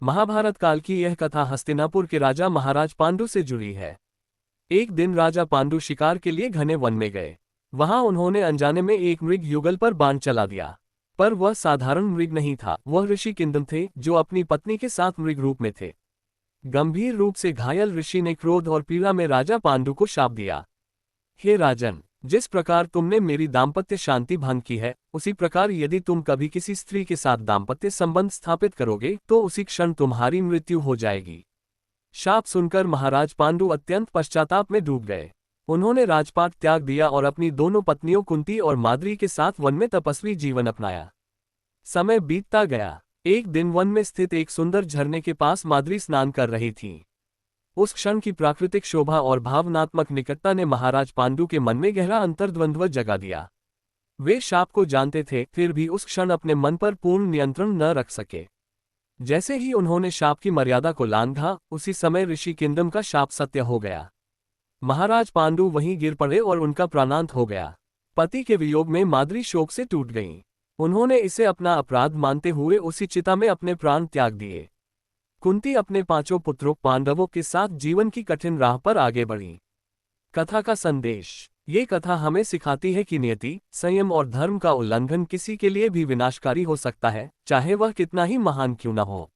महाभारत काल की यह कथा हस्तिनापुर के राजा महाराज पांडु से जुड़ी है। एक दिन राजा पांडु शिकार के लिए घने वन में गए। वहां उन्होंने अनजाने में एक मृग युगल पर बाण चला दिया। पर वह साधारण मृग नहीं था, वह ऋषि किंदम थे जो अपनी पत्नी के साथ मृग रूप में थे। गंभीर रूप से घायल ऋषि ने क्रोध और पीड़ा में राजा पांडु को शाप दिया। हे राजन, जिस प्रकार तुमने मेरी दाम्पत्य शांति भंग की है, उसी प्रकार यदि तुम कभी किसी स्त्री के साथ दाम्पत्य संबंध स्थापित करोगे तो उसी क्षण तुम्हारी मृत्यु हो जाएगी। शाप सुनकर महाराज पांडु अत्यंत पश्चाताप में डूब गए। उन्होंने राजपाट त्याग दिया और अपनी दोनों पत्नियों कुंती और माद्री के साथ वन में तपस्वी जीवन अपनाया। समय बीतता गया। एक दिन वन में स्थित एक सुंदर झरने के पास माद्री स्नान कर रही थीं। उस क्षण की प्राकृतिक शोभा और भावनात्मक निकटता ने महाराज पांडु के मन में गहरा अंतर्द्वंद्व जगा दिया। वे शाप को जानते थे, फिर भी उस क्षण अपने मन पर पूर्ण नियंत्रण न रख सके। जैसे ही उन्होंने शाप की मर्यादा को लांघा, उसी समय ऋषि किंदम का शाप सत्य हो गया। महाराज पांडु वहीं गिर पड़े और उनका प्राणांत हो गया। पति के वियोग में माद्री शोक से टूट गईं। उन्होंने इसे अपना अपराध मानते हुए उसी चिता में अपने प्राण त्याग दिए। कुंती अपने 5 पुत्रों पांडवों के साथ जीवन की कठिन राह पर आगे बढ़ी। कथा का संदेश। ये कथा हमें सिखाती है कि नियति, संयम और धर्म का उल्लंघन किसी के लिए भी विनाशकारी हो सकता है, चाहे वह कितना ही महान क्यों न हो।